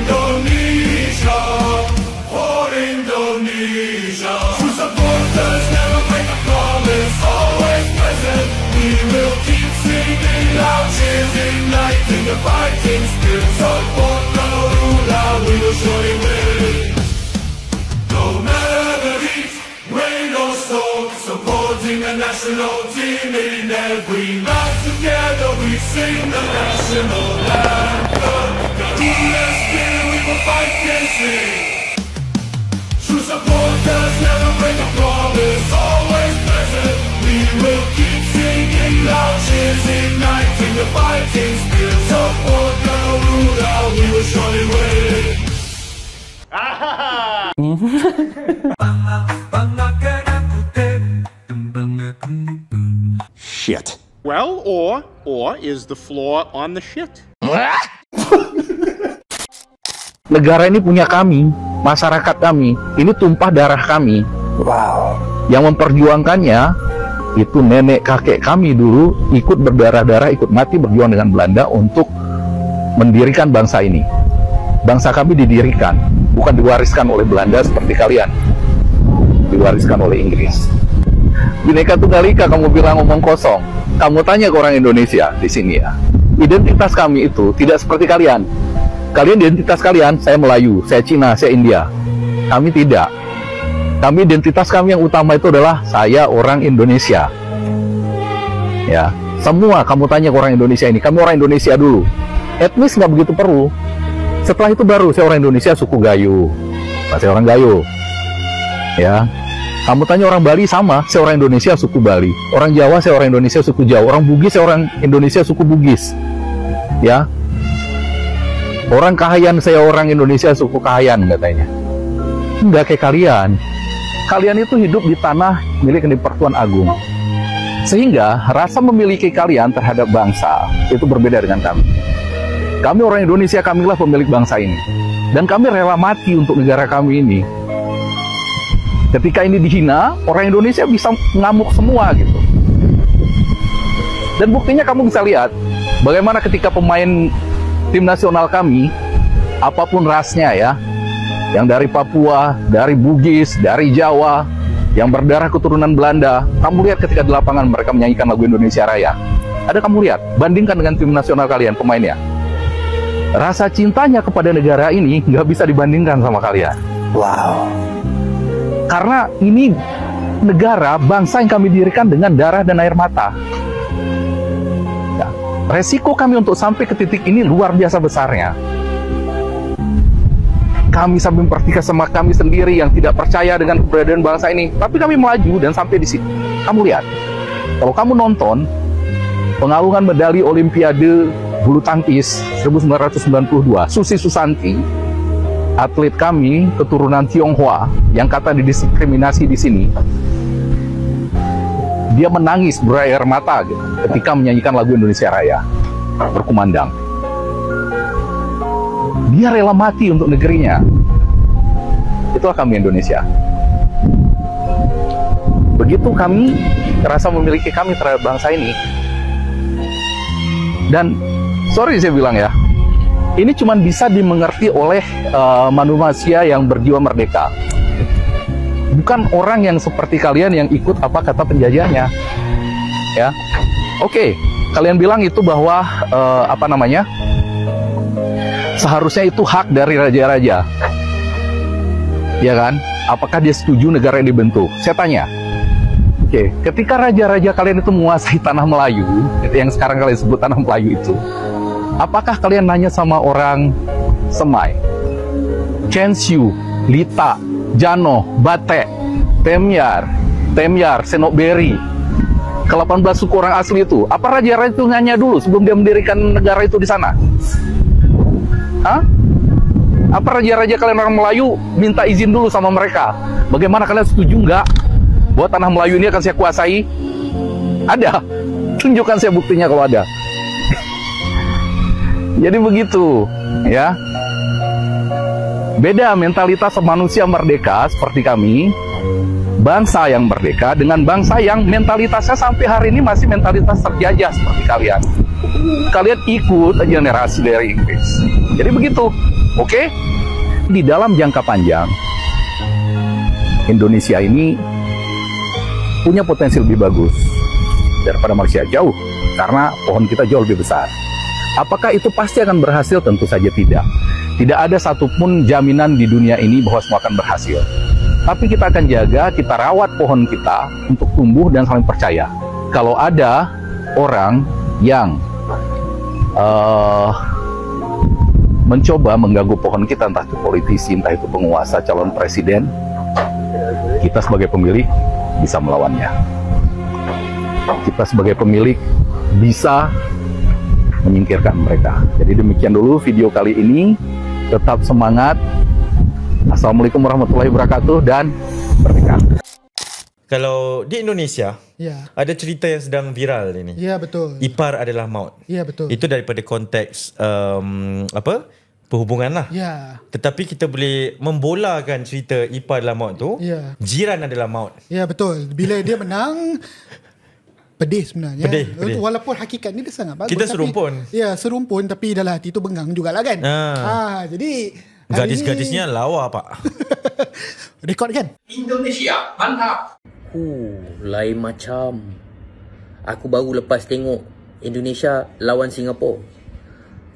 Indonesia, for Indonesia. True supporters never break a promise, always present. We will keep singing loud, cheers igniting the fighting spirit. Support Garuda, we will surely win. No matter the heat, rain or storm, supporting the national team in every match. Together we sing the national anthem. Garuda spirit, we will fight and sing. True supporters never break a promise, always present. We will keep singing loud, cheers igniting the fighting spirit. Support Garuda, we will surely win. Shit. Well, or is the floor on the shit? Negara ini punya kami, masyarakat kami, ini tumpah darah kami. Wow. Yang memperjuangkannya itu nenek kakek kami dulu ikut berdarah-darah, ikut mati berjuang dengan Belanda untuk mendirikan bangsa ini. Bangsa kami didirikan, bukan diwariskan oleh Belanda seperti kalian. Diwariskan oleh Inggris. Bhinneka Tunggal Ika kamu bilang ngomong kosong. Kamu tanya ke orang Indonesia di sini ya. Identitas kami itu tidak seperti kalian. Kalian identitas kalian, saya Melayu, saya Cina, saya India. Kami tidak. Kami identitas kami yang utama itu adalah saya orang Indonesia. Ya, semua kamu tanya ke orang Indonesia ini, kami orang Indonesia dulu. Etnis nggak begitu perlu. Setelah itu baru saya orang Indonesia suku Gayo. Saya orang Gayo. Ya. Kamu tanya orang Bali sama, saya orang Indonesia suku Bali. Orang Jawa saya orang Indonesia suku Jawa. Orang Bugis saya orang Indonesia suku Bugis. Ya. Orang Kahayan saya orang Indonesia suku Kahayan katanya. Enggak kayak kalian. Kalian itu hidup di tanah milik Pertuan Agung. Sehingga rasa memiliki kalian terhadap bangsa itu berbeda dengan kami. Kami orang Indonesia, kamilah pemilik bangsa ini. Dan kami rela mati untuk negara kami ini. Ketika ini dihina, orang Indonesia bisa ngamuk semua gitu. Dan buktinya kamu bisa lihat bagaimana ketika pemain tim nasional kami, apapun rasnya ya, yang dari Papua, dari Bugis, dari Jawa, yang berdarah keturunan Belanda, kamu lihat ketika di lapangan mereka menyanyikan lagu Indonesia Raya. Ada kamu lihat, bandingkan dengan tim nasional kalian, pemainnya. Rasa cintanya kepada negara ini nggak bisa dibandingkan sama kalian. Wow. Karena ini negara, bangsa yang kami dirikan dengan darah dan air mata. Ya, resiko kami untuk sampai ke titik ini luar biasa besarnya. Kami sampai mempertikai sama kami sendiri yang tidak percaya dengan keberadaan bangsa ini. Tapi kami melaju dan sampai di sini. Kamu lihat, kalau kamu nonton pengalungan medali Olimpiade bulu tangkis 1992, Susi Susanti, atlet kami keturunan Tionghoa yang kata didiskriminasi di sini, dia menangis berair mata gitu, ketika menyanyikan lagu Indonesia Raya berkumandang. Dia rela mati untuk negerinya. Itulah kami Indonesia. Begitu kami rasa memiliki kami terhadap bangsa ini. Dan sorry saya bilang ya, ini cuma bisa dimengerti oleh manusia yang berjiwa merdeka. Bukan orang yang seperti kalian yang ikut apa kata penjajahnya. Ya, oke, kalian bilang itu bahwa seharusnya itu hak dari raja-raja. Ya kan? Apakah dia setuju negara ini dibentuk? Saya tanya. Oke, ketika raja-raja kalian itu menguasai tanah Melayu, yang sekarang kalian sebut tanah Melayu itu, apakah kalian nanya sama orang Semai, Censyu, Lita, Jano, Batek, Temyar, Senokberi, ke-18 suku orang asli itu? Apa raja-raja itu nanya dulu sebelum dia mendirikan negara itu di sana? Hah? Apa raja-raja kalian orang Melayu minta izin dulu sama mereka? Bagaimana kalian setuju nggak bahwa tanah Melayu ini akan saya kuasai? Ada. Tunjukkan saya buktinya kalau ada. Jadi begitu, ya. Beda mentalitas manusia merdeka seperti kami bangsa yang merdeka dengan bangsa yang mentalitasnya sampai hari ini masih mentalitas terjajah seperti kalian. Kalian ikut generasi dari Inggris. Jadi begitu, oke? Di dalam jangka panjang, Indonesia ini punya potensi lebih bagus daripada Malaysia, jauh, karena pohon kita jauh lebih besar. Apakah itu pasti akan berhasil? Tentu saja tidak. Tidak ada satupun jaminan di dunia ini bahwa semua akan berhasil. Tapi kita akan jaga, kita rawat pohon kita untuk tumbuh dan saling percaya. Kalau ada orang yang mencoba mengganggu pohon kita, entah itu politisi, entah itu penguasa, calon presiden, kita sebagai pemilik bisa melawannya. Kita sebagai pemilik bisa menyingkirkan mereka. Jadi demikian dulu video kali ini. Tetap semangat. Assalamualaikum warahmatullahi wabarakatuh dan merdeka. Kalau di Indonesia, ada cerita yang sedang viral ini. Ya, betul. Ipar adalah maut. Ya, betul. Itu daripada konteks perhubungan lah. Ya. Tetapi kita boleh membolakan cerita ipar adalah maut tu. Ya. Jiran adalah maut. Ya, betul. Bila dia menang, pedih sebenarnya. Pedih. Walaupun hakikat ni dia sangat bagus. Kita serumpun. Ya, serumpun tapi dalam hati tu bengang jugalah kan. Jadi gadis-gadisnya lawa pak. Rekod kan? Indonesia, mantap. Lain macam. Aku baru lepas tengok Indonesia lawan Singapura.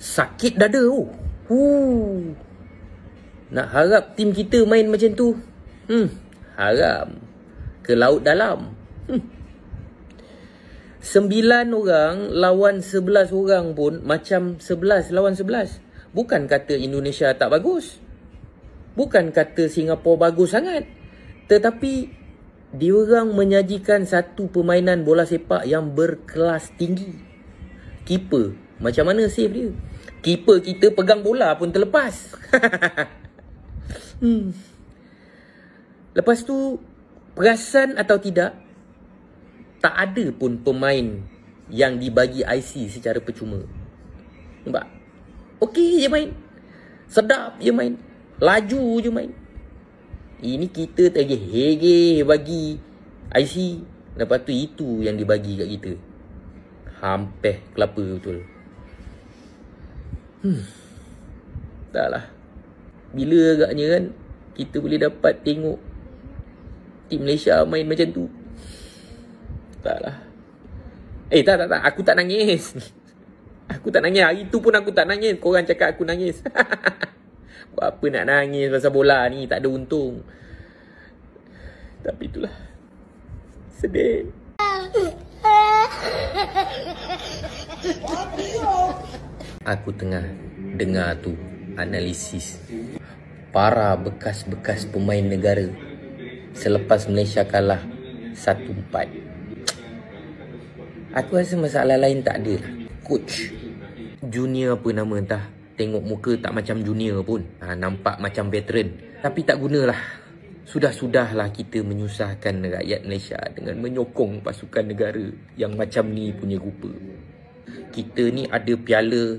Sakit dada tu. Nak harap tim kita main macam tu. Haram. Ke laut dalam. 9 orang lawan 11 orang pun macam 11 lawan 11. Bukan kata Indonesia tak bagus. Bukan kata Singapura bagus sangat. Tetapi diorang menyajikan satu permainan bola sepak yang berkelas tinggi. Keeper, macam mana save dia? Keeper kita pegang bola pun terlepas. Lepas tu, perasan atau tidak, tak ada pun pemain yang dibagi IC secara percuma. Nampak? Okey je main. Sedap je main. Laju je main. Ini kita tergeh-hegeh bagi IC. Lepas tu itu yang dibagi kat kita. Hampir kelapa betul. Taklah. Bila agaknya kan kita boleh dapat tengok tim Malaysia main macam tu. Taklah. Tak. Aku tak nangis. Aku tak nangis. Hari tu pun aku tak nangis. Korang cakap aku nangis. Buat apa nak nangis pasal bola ni? Tak ada untung. Tapi itulah. Sedih. Aku tengah dengar tu analisis para bekas-bekas pemain negara selepas Malaysia kalah 1-4. Aku rasa masalah lain tak ada. Coach junior apa nama entah, tengok muka tak macam junior pun, nampak macam veteran. Tapi tak gunalah. Sudah-sudahlah kita menyusahkan rakyat Malaysia dengan menyokong pasukan negara yang macam ni punya rupa. Kita ni ada piala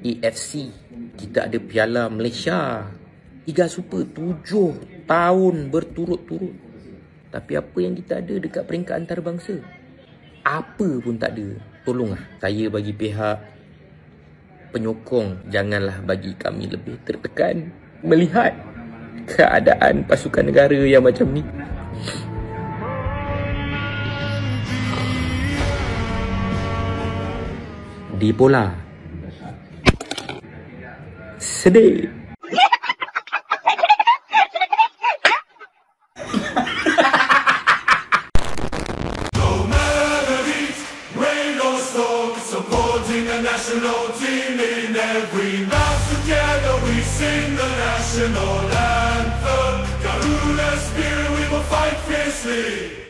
AFC, kita ada piala Malaysia, Liga Super 7 tahun berturut-turut. Tapi apa yang kita ada dekat peringkat antarabangsa? Apa pun tak ada. Tolonglah, saya bagi pihak penyokong, janganlah bagi kami lebih tertekan melihat keadaan pasukan negara yang macam ni. Di bola sedih. Supporting the national team in every match. Together we sing the national anthem. Garuda spirit, we will fight fiercely.